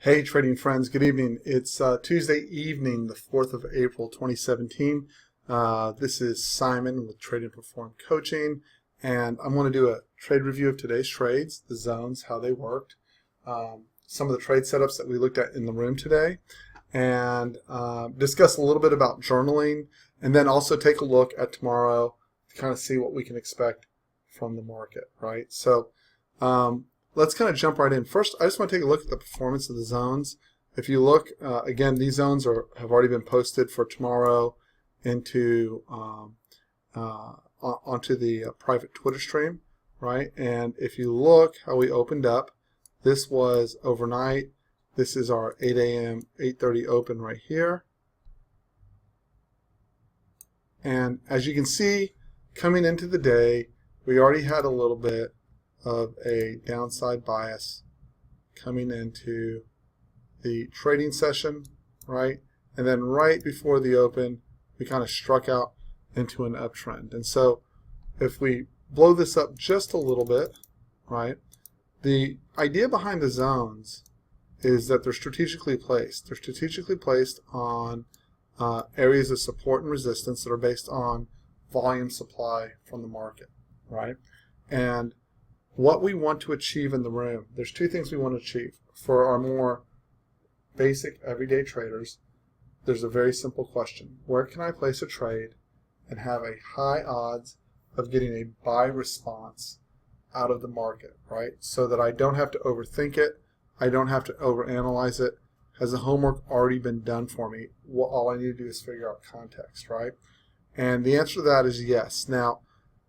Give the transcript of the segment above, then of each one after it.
Hey trading friends, good evening. It's Tuesday evening, the 4th of April 2017. This is Simon with Trade and Perform Coaching, and I'm going to do a trade review of today's trades, the zones, how they worked, some of the trade setups that we looked at in the room today, and discuss a little bit about journaling, and then also take a look at tomorrow to kind of see what we can expect from the market, right? So let's kind of jump right in. First, I just want to take a look at the performance of the zones. If you look, again, these zones have already been posted for tomorrow into onto the private Twitter stream, right? And if you look how we opened up, this was overnight. This is our 8 a.m., 8:30 open right here. And as you can see, coming into the day, we already had a little bit of a downside bias coming into the trading session, right? And then right before the open, we kind of struck out into an uptrend. And so if we blow this up just a little bit, right, the idea behind the zones is that they're strategically placed. They're strategically placed on areas of support and resistance that are based on volume supply from the market, right? And what we want to achieve in the room, there's two things we want to achieve. For our more basic everyday traders, there's a very simple question. Where can I place a trade and have a high odds of getting a buy response out of the market, right? So that I don't have to overthink it, I don't have to overanalyze it. Has the homework already been done for me? Well, all I need to do is figure out context, right? And the answer to that is yes. Now,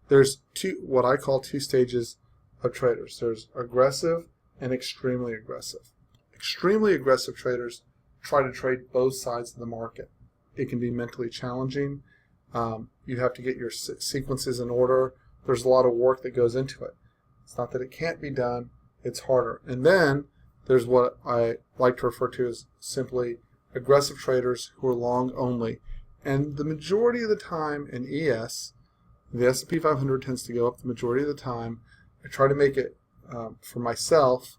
there's what I call two stages of traders. There's aggressive and extremely aggressive. Extremely aggressive traders try to trade both sides of the market. It can be mentally challenging. You have to get your sequences in order. There's a lot of work that goes into it. It's not that it can't be done, it's harder. And then there's what I like to refer to as simply aggressive traders who are long only. And the majority of the time in ES, the S&P 500 tends to go up the majority of the time. I try to make it, for myself,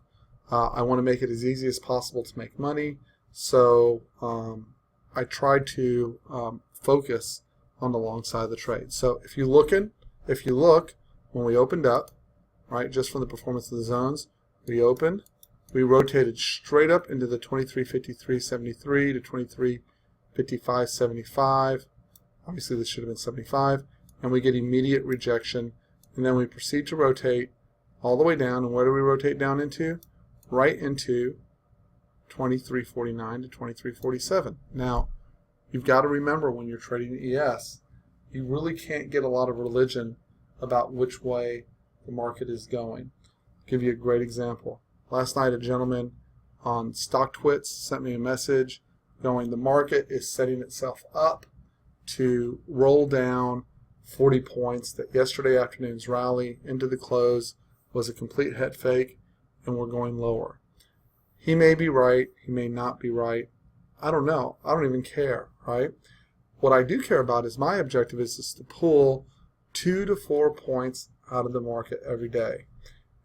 I want to make it as easy as possible to make money. So I try to focus on the long side of the trade. So if you look, when we opened up, right, just from the performance of the zones, we opened, we rotated straight up into the 2353.73 to 2355.75. Obviously this should have been 75, and we get immediate rejection. And then we proceed to rotate all the way down. And where do we rotate down into? Right into 2349 to 2347. Now, you've got to remember when you're trading ES, you really can't get a lot of religion about which way the market is going. I'll give you a great example. Last night, a gentleman on StockTwits sent me a message going, the market is setting itself up to roll down 40 points, that yesterday afternoon's rally into the close was a complete head fake and we're going lower. He may be right, he may not be right. I don't know. I don't even care, right? What I do care about is my objective is to pull 2 to 4 points out of the market every day.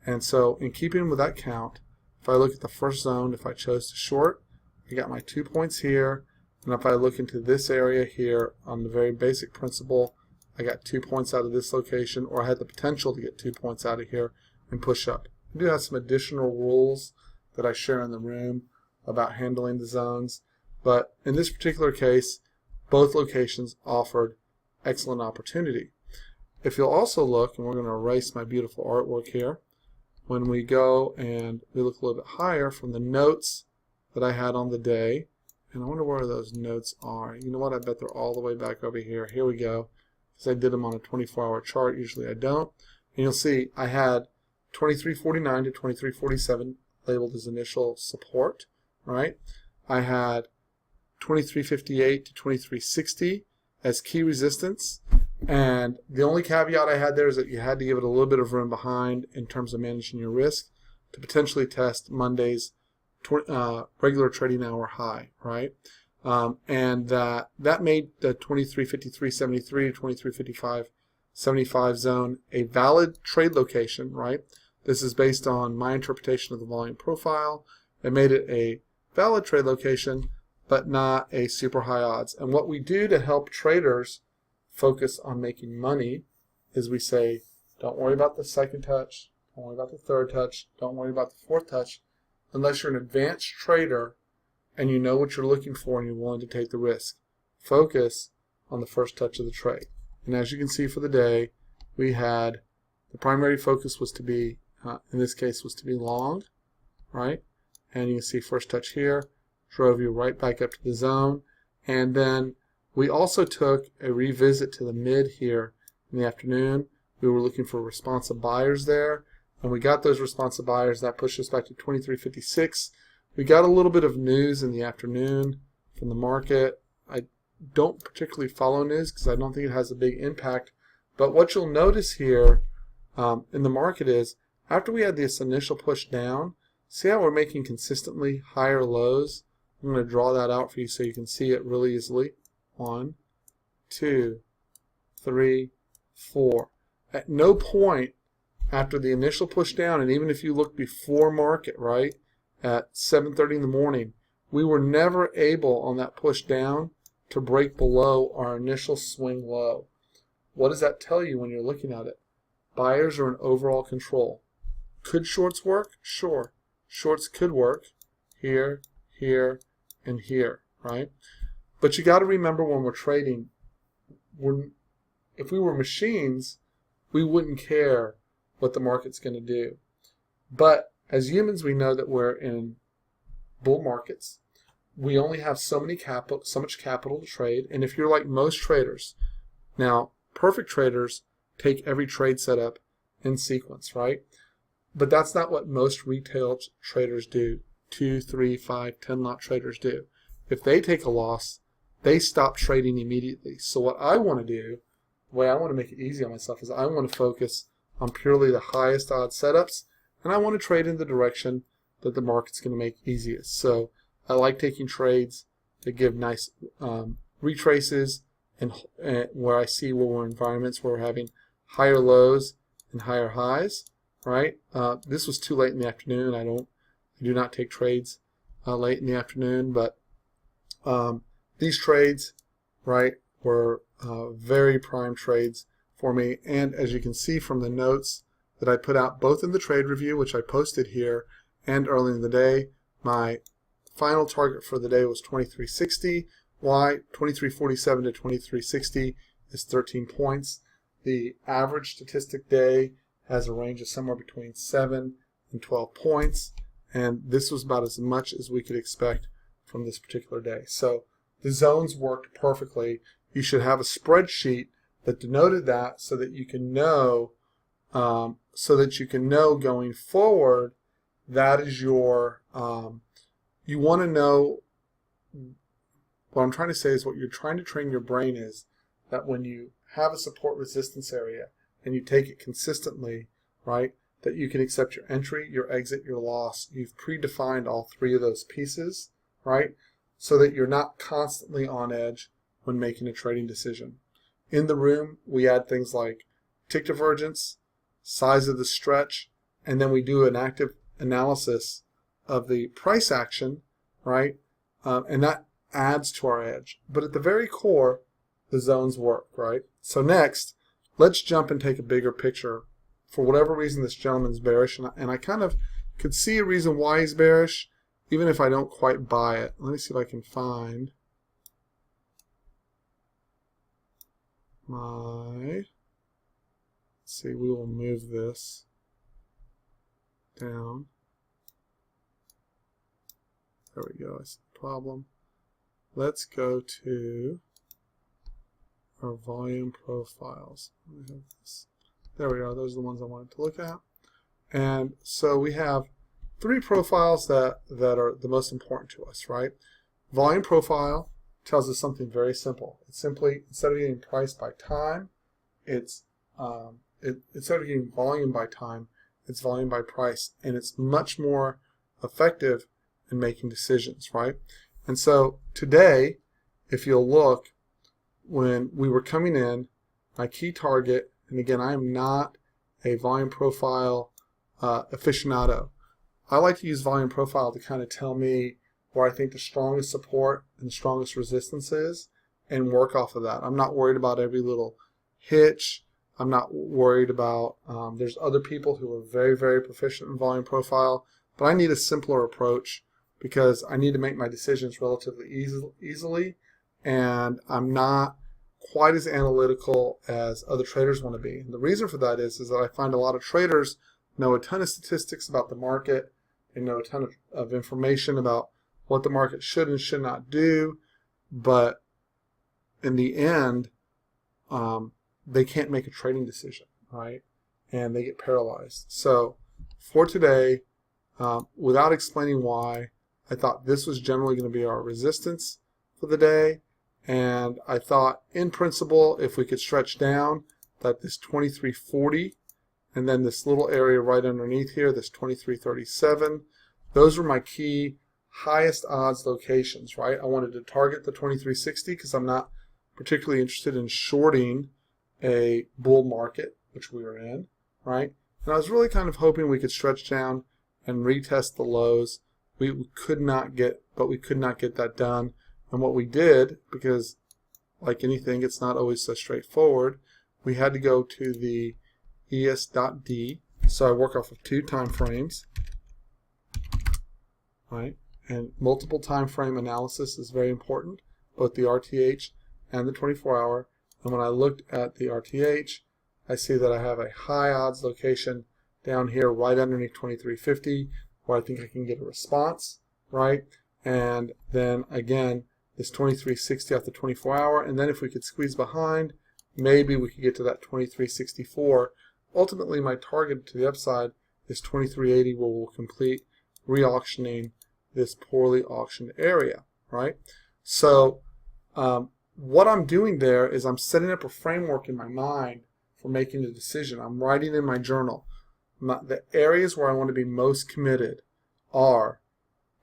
And so in keeping with that count, if I look at the first zone, if I chose to short, I got my 2 points here. And if I look into this area here on the very basic principle, I got 2 points out of this location, or I had the potential to get 2 points out of here and push up. I do have some additional rules that I share in the room about handling the zones, but in this particular case, both locations offered excellent opportunity. If you'll also look, and we're going to erase my beautiful artwork here, when we go and we look a little bit higher from the notes that I had on the day, and I wonder where those notes are. You know what? I bet they're all the way back over here. Here we go. Because I did them on a 24-hour chart. Usually I don't. And you'll see I had 2349 to 2347 labeled as initial support, right? I had 2358 to 2360 as key resistance. And the only caveat I had there is that you had to give it a little bit of room behind in terms of managing your risk to potentially test Monday's regular trading hour high, right? And that made the 2353.73 to 2355.75 zone a valid trade location, right? This is based on my interpretation of the volume profile. It made it a valid trade location, but not a super high odds. And what we do to help traders focus on making money is we say, don't worry about the second touch, don't worry about the third touch, don't worry about the fourth touch, unless you're an advanced trader and you know what you're looking for and you're willing to take the risk. Focus on the first touch of the trade. And as you can see for the day, we had the primary focus was to be, in this case, was to be long, right? And you can see first touch here drove you right back up to the zone. And then we also took a revisit to the mid here in the afternoon. We were looking for responsive buyers there, and we got those responsive buyers. That pushed us back to 23.56. We got a little bit of news in the afternoon from the market. I don't particularly follow news because I don't think it has a big impact. But what you'll notice here in the market is after we had this initial push down, see how we're making consistently higher lows? I'm going to draw that out for you so you can see it really easily. 1, 2, 3, 4. At no point after the initial push down, and even if you look before market, right, at 7:30 in the morning, we were never able on that push down to break below our initial swing low. What does that tell you when you're looking at it? Buyers are in overall control. Could shorts work? Sure. Shorts could work here, here, and here, right? But you got to remember when we're trading, if we were machines, we wouldn't care what the market's going to do. But as humans, we know that we're in bull markets. We only have so much capital to trade. And if you're like most traders, now perfect traders take every trade setup in sequence, right? But that's not what most retail traders do. 2, 3, 5, 10 lot traders do. If they take a loss, they stop trading immediately. So what I want to do, the way I want to make it easy on myself, is I want to focus on purely the highest odds setups, and I want to trade in the direction that the market's going to make easiest. So I like taking trades that give nice retraces and where I see where we're in environments where we're having higher lows and higher highs, right? This was too late in the afternoon. I do not take trades late in the afternoon, but these trades, right, were very prime trades for me. And as you can see from the notes that I put out both in the trade review, which I posted here, and early in the day, my final target for the day was 2360. Why? 2347 to 2360 is 13 points. The average statistic day has a range of somewhere between 7 and 12 points, and this was about as much as we could expect from this particular day. So the zones worked perfectly. You should have a spreadsheet that denoted that so that you can know going forward. That is your you want to know. What I'm trying to say is what you're trying to train your brain is that when you have a support resistance area and you take it consistently, right, that you can accept your entry, your exit, your loss. You've predefined all three of those pieces, right, so that you're not constantly on edge when making a trading decision. In the room, we add things like tick divergence, size of the stretch, and then we do an active analysis of the price action, right, and that adds to our edge. But at the very core, the zones work, right? So next, let's jump and take a bigger picture. For whatever reason, this gentleman's bearish, and I kind of could see a reason why he's bearish, even if I don't quite buy it. Let me see if I can find my, let's see, we will move this down. There we go, I see the problem. Let's go to our volume profiles. There we are. Those are the ones I wanted to look at. And so we have three profiles that are the most important to us, right? Volume profile tells us something very simple. It's simply, instead of getting price by time, instead of getting volume by time, it's volume by price. And it's much more effective in making decisions, right? And so today, if you'll look, when we were coming in, my key target, and again, I am not a volume profile aficionado. I like to use volume profile to kind of tell me where I think the strongest support and the strongest resistance is and work off of that. I'm not worried about every little hitch. I'm not worried about, there's other people who are very, very proficient in volume profile, but I need a simpler approach because I need to make my decisions relatively easily, and I'm not quite as analytical as other traders want to be. And the reason for that is that I find a lot of traders know a ton of statistics about the market. They know a ton of information about what the market should and should not do, but in the end, they can't make a trading decision, right? And they get paralyzed. So for today, without explaining why, I thought this was generally going to be our resistance for the day. And I thought, in principle, if we could stretch down, that this 2340 and then this little area right underneath here, this 2337, those were my key highest odds locations, right? I wanted to target the 2360 because I'm not particularly interested in shorting a bull market, which we were in, right? And I was really kind of hoping we could stretch down and retest the lows. We could not get that done. And what we did, because like anything, it's not always so straightforward, we had to go to the ES.D. So I work off of 2 time frames, right? And multiple time frame analysis is very important, both the RTH and the 24-hour. And when I looked at the RTH, I see that I have a high odds location down here right underneath 2350, where I think I can get a response, right? And then again, this 2360 off the 24-hour, and then if we could squeeze behind, maybe we could get to that 2364. Ultimately, my target to the upside is 2380, where we'll complete re-auctioning this poorly auctioned area, right? So what I'm doing there is I'm setting up a framework in my mind for making a decision. I'm writing in my journal. The areas where I want to be most committed are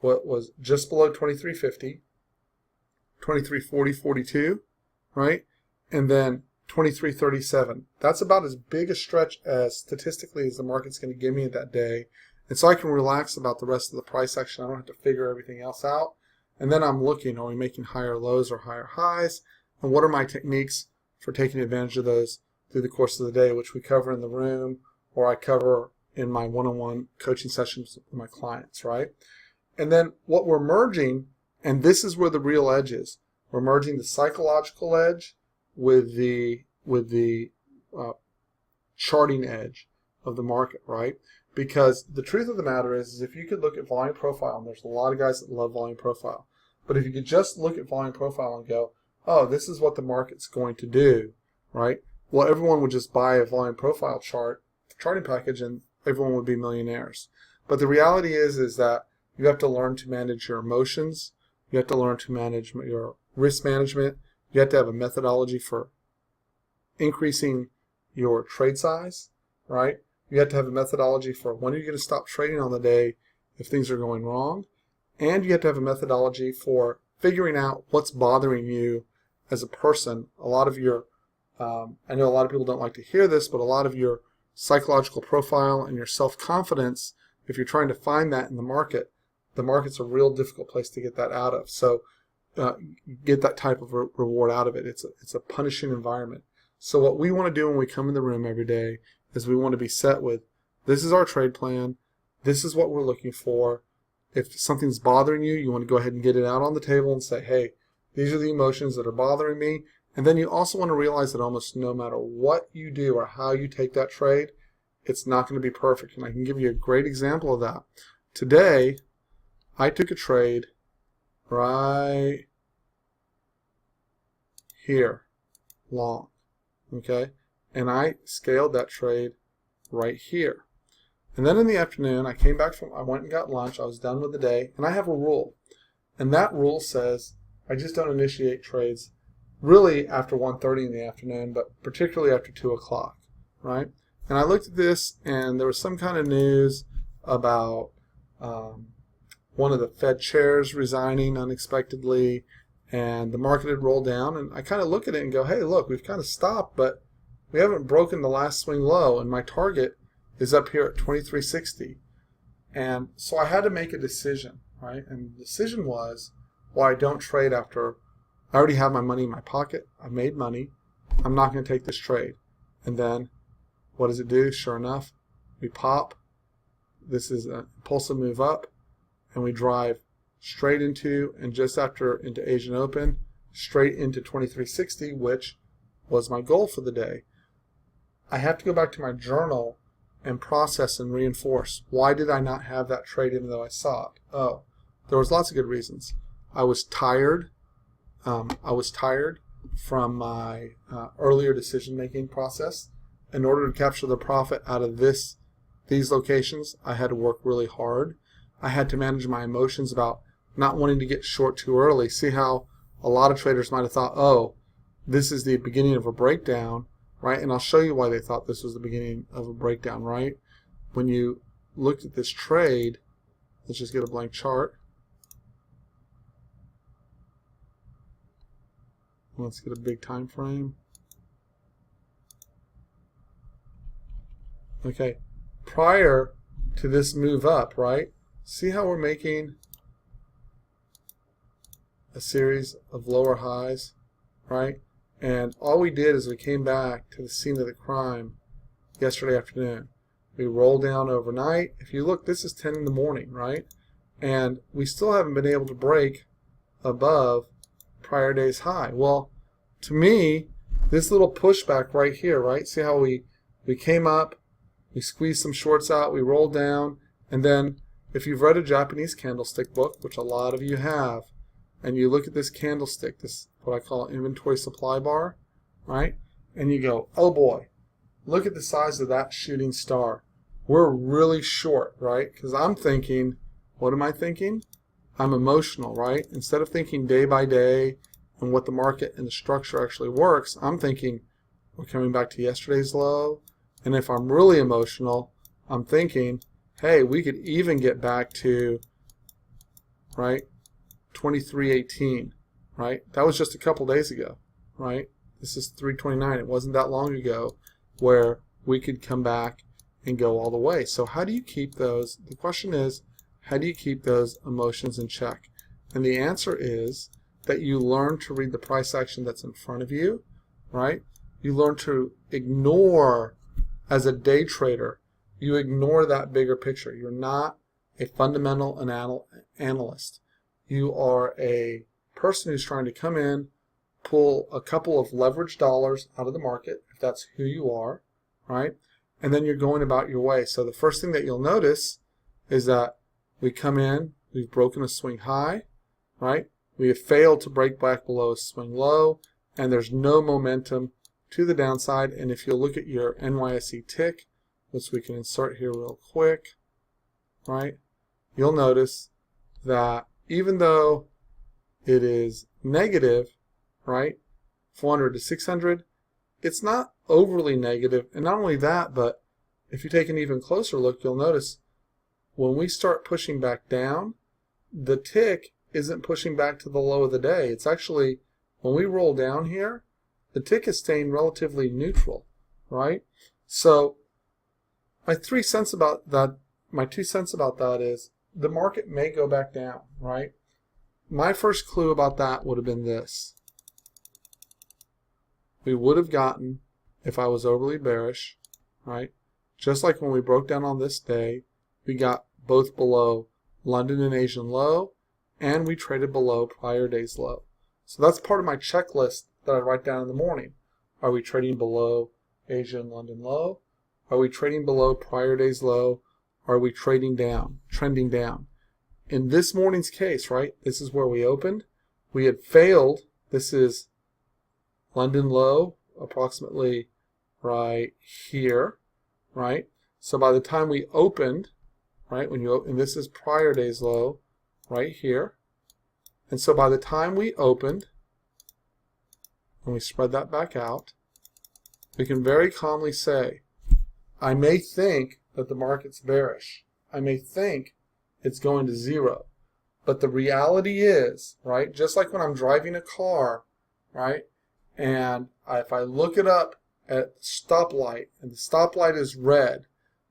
what was just below 2350, 2340, 42, right? And then 2337. That's about as big a stretch as statistically as the market's going to give me that day. And so I can relax about the rest of the price action. I don't have to figure everything else out. And then I'm looking, are we making higher lows or higher highs? And what are my techniques for taking advantage of those through the course of the day, which we cover in the room or I cover in my one-on-one coaching sessions with my clients, right? And then what we're merging, and this is where the real edge is, we're merging the psychological edge with the charting edge of the market, right? Because the truth of the matter is if you could look at volume profile, and there's a lot of guys that love volume profile, but if you could just look at volume profile and go, oh, this is what the market's going to do, right? Well, everyone would just buy a volume profile charting package, and everyone would be millionaires. But the reality is that you have to learn to manage your emotions. You have to learn to manage your risk management. You have to have a methodology for increasing your trade size, right? You have to have a methodology for when are you going to stop trading on the day if things are going wrong. And you have to have a methodology for figuring out what's bothering you as a person. A lot of your, I know a lot of people don't like to hear this, but a lot of your psychological profile and your self-confidence, if you're trying to find that in the market's a real difficult place to get that out of. So get that type of reward out of it. It's a punishing environment. So what we want to do when we come in the room every day is we want to be set with, this is our trade plan, this is what we're looking for. If something's bothering you, you want to go ahead and get it out on the table and say, hey, these are the emotions that are bothering me. And then you also want to realize that almost no matter what you do or how you take that trade, it's not going to be perfect. And I can give you a great example of that. Today, I took a trade right here, long, okay? And I scaled that trade right here. And then in the afternoon, I went and got lunch, I was done with the day, and I have a rule. And that rule says I just don't initiate trades really after 1:30 in the afternoon, but particularly after 2 o'clock, right? And I looked at this, and there was some kind of news about one of the Fed chairs resigning unexpectedly, and the market had rolled down, and I kind of look at it and go, hey, look, we've kind of stopped, but we haven't broken the last swing low, and my target is up here at 2360. And so I had to make a decision, right? And the decision was, well, I don't trade after I already have my money in my pocket. I made money. I'm not going to take this trade. And then what does it do? Sure enough, we pop. This is an impulsive move up, and we drive straight into, and just after into Asian Open, straight into 2360, which was my goal for the day. I have to go back to my journal and process and reinforce. Why did I not have that trade even though I saw it? Oh, there was lots of good reasons. I was tired. From my earlier decision-making process. In order to capture the profit out of these locations, I had to work really hard. I had to manage my emotions about not wanting to get short too early. See how a lot of traders might have thought, oh, this is the beginning of a breakdown, right? And I'll show you why they thought this was the beginning of a breakdown, right? When you looked at this trade, let's just get a blank chart. Let's get a big time frame. Okay, prior to this move up, right? See how we're making a series of lower highs, right? And all we did is we came back to the scene of the crime yesterday afternoon. We rolled down overnight. If you look, this is 10 in the morning, right? And we still haven't been able to break above prior day's high. Well, to me, this little pushback right here, right? See how we came up, we squeezed some shorts out, we rolled down, and then if you've read a Japanese candlestick book, which a lot of you have, and you look at this candlestick, this what I call inventory supply bar, right? And you go, oh boy, look at the size of that shooting star. We're really short, right? Because I'm thinking, what am I thinking? I'm emotional, right? Instead of thinking day by day and what the market and the structure actually works, I'm thinking we're coming back to yesterday's low. And if I'm really emotional, I'm thinking, hey, we could even get back to, right, 2318, right? That was just a couple days ago, right? This is 329. It wasn't that long ago where we could come back and go all the way. So how do you keep those? The question is, how do you keep those emotions in check? And the answer is that you learn to read the price action that's in front of you, right? You learn to ignore, as a day trader, you ignore that bigger picture. You're not a fundamental analyst. You are a person who's trying to come in, pull a couple of leveraged dollars out of the market, if that's who you are, right? And then you're going about your way. So the first thing that you'll notice is that we come in, we've broken a swing high, right? We have failed to break back below a swing low, and there's no momentum to the downside. And if you'll look at your NYSE tick, which we can insert here real quick, right? You'll notice that even though it is negative, right, 400 to 600, it's not overly negative. And not only that, but if you take an even closer look, you'll notice when we start pushing back down, the tick isn't pushing back to the low of the day. It's actually, when we roll down here, the tick is staying relatively neutral, right? So my 2 cents about that is the market may go back down, right? My first clue about that would have been this. We would have gotten, if I was overly bearish, right? Just like when we broke down on this day, we got both below London and Asian low, and we traded below prior day's low. So that's part of my checklist that I write down in the morning. Are we trading below Asia and London low? Are we trading below prior day's low? Are we trading down, trending down? In this morning's case, right, this is where we opened. We had failed. This is London low, approximately right here, right? So by the time we opened, right, and this is prior day's low right here. And so by the time we opened, and we spread that back out, we can very calmly say, I may think that the market's bearish. I may think it's going to zero. But the reality is, right, just like when I'm driving a car, right, and if I look it up at the stoplight, and the stoplight is red,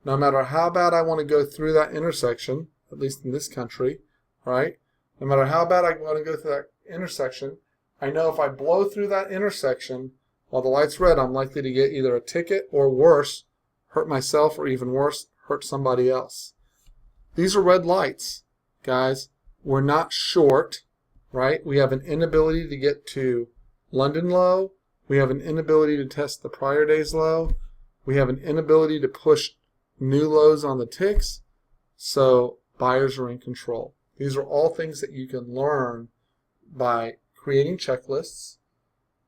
no matter how bad I want to go through that intersection, at least in this country, right? No matter how bad I want to go through that intersection, I know if I blow through that intersection while the light's red, I'm likely to get either a ticket or worse, hurt myself, or even worse, hurt somebody else. These are red lights, guys. We're not short, right? We have an inability to get to London low. We have an inability to test the prior day's low. We have an inability to push new lows on the ticks. So buyers are in control. These are all things that you can learn by creating checklists,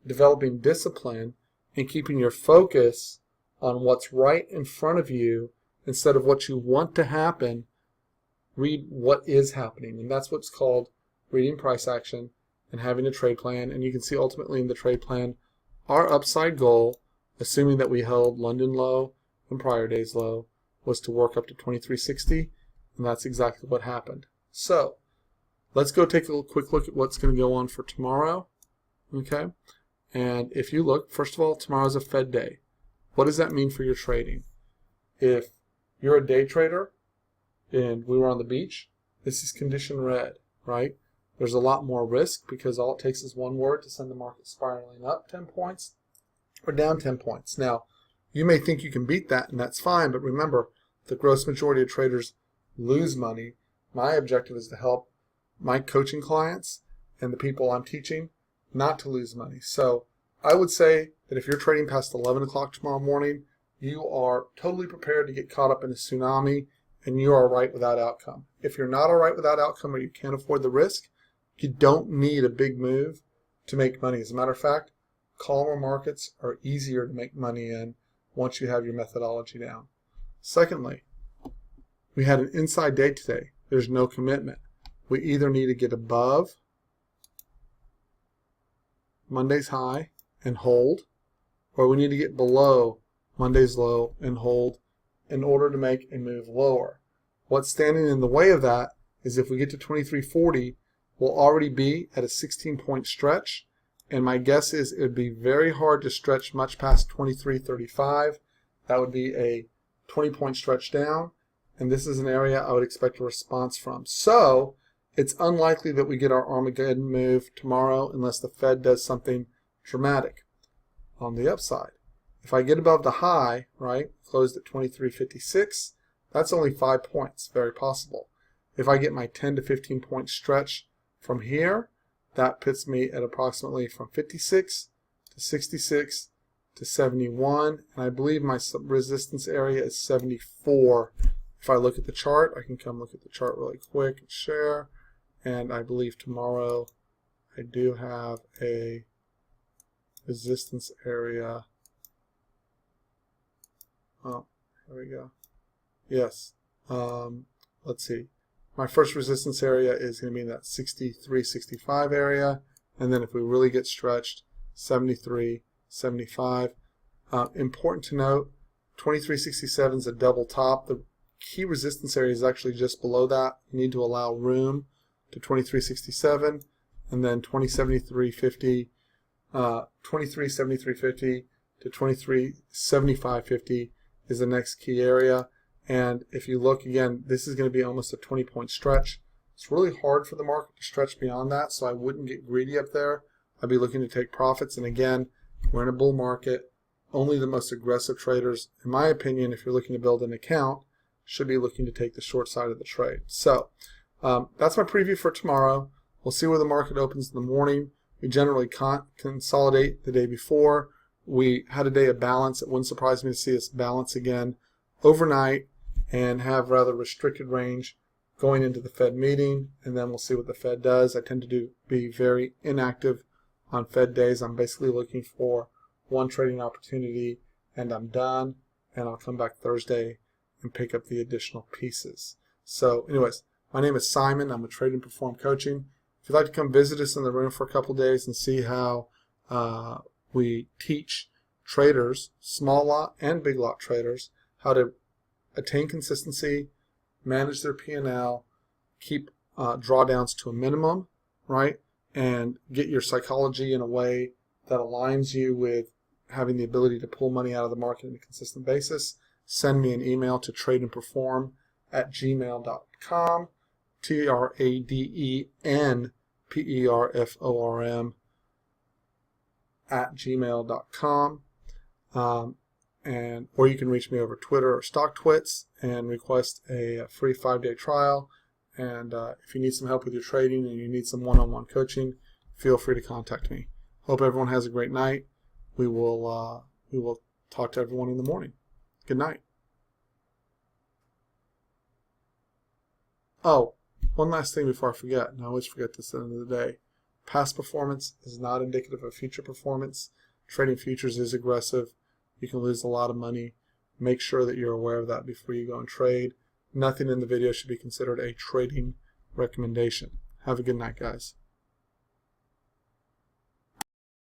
developing discipline, and keeping your focus on what's right in front of you instead of what you want to happen. Read what is happening, and that's what's called reading price action and having a trade plan. And you can see ultimately in the trade plan our upside goal, assuming that we held London low and prior day's low, was to work up to 2360, and that's exactly what happened. So let's go take a quick look at what's going to go on for tomorrow. Okay, and if you look, first of all, tomorrow's a Fed day. What does that mean for your trading? If you're a day trader and we were on the beach, this is condition red, right? There's a lot more risk because all it takes is one word to send the market spiraling up 10 points or down 10 points. Now, you may think you can beat that, and that's fine, but remember, the gross majority of traders lose money. My objective is to help my coaching clients and the people I'm teaching not to lose money. So I would say that if you're trading past 11 o'clock tomorrow morning, you are totally prepared to get caught up in a tsunami, and you are all right without outcome. If you're not all right without outcome, or you can't afford the risk, you don't need a big move to make money. As a matter of fact, calmer markets are easier to make money in once you have your methodology down. Secondly, we had an inside day today. There's no commitment. We either need to get above Monday's high and hold, or we need to get below Monday's low and hold in order to make a move lower. What's standing in the way of that is if we get to 2340, we'll already be at a 16-point stretch, and my guess is it would be very hard to stretch much past 2335. That would be a 20-point stretch down, and this is an area I would expect a response from. So it's unlikely that we get our Armageddon move tomorrow unless the Fed does something dramatic. On the upside, if I get above the high, right, closed at 2356, that's only 5 points, very possible. If I get my 10 to 15 point stretch from here, that puts me at approximately from 56 to 66 to 71, and I believe my resistance area is 74. If I look at the chart, I can come look at the chart really quick and share, and I believe tomorrow I do have a resistance area. Oh, there we go. Yes. Let's see. My first resistance area is going to be in that 63, 65 area. And then if we really get stretched, 73, 75. Important to note, 2367 is a double top. The key resistance area is actually just below that. You need to allow room to 2367, and then 2373.50, 2373.50 to 2375.50 is the next key area. And if you look again, this is going to be almost a 20-point stretch. It's really hard for the market to stretch beyond that, so I wouldn't get greedy up there. I'd be looking to take profits. And again, we're in a bull market. Only the most aggressive traders, in my opinion, if you're looking to build an account, should be looking to take the short side of the trade. So that's my preview for tomorrow. We'll see where the market opens in the morning. We generally consolidate the day before. We had a day of balance. It wouldn't surprise me to see us balance again overnight and have rather restricted range going into the Fed meeting, and then we'll see what the Fed does. I tend to be very inactive on Fed days. I'm basically looking for one trading opportunity and I'm done, and I'll come back Thursday and pick up the additional pieces. So anyways, my name is Simon. I'm with Trade and Perform Coaching. If you'd like to come visit us in the room for a couple days and see how we teach traders, small lot and big lot traders, how to attain consistency, manage their P&L, keep drawdowns to a minimum, right, and get your psychology in a way that aligns you with having the ability to pull money out of the market on a consistent basis, send me an email to tradeandperform@gmail.com. TRADENPERFORM @gmail.com. Or you can reach me over Twitter or StockTwits and request a free 5-day trial. And if you need some help with your trading and you need some one-on-one coaching, feel free to contact me. Hope everyone has a great night. We will talk to everyone in the morning. Good night. Oh, one last thing before I forget, and I always forget this at the end of the day. Past performance is not indicative of future performance. Trading futures is aggressive. You can lose a lot of money. Make sure that you're aware of that before you go and trade. Nothing in the video should be considered a trading recommendation. Have a good night, guys.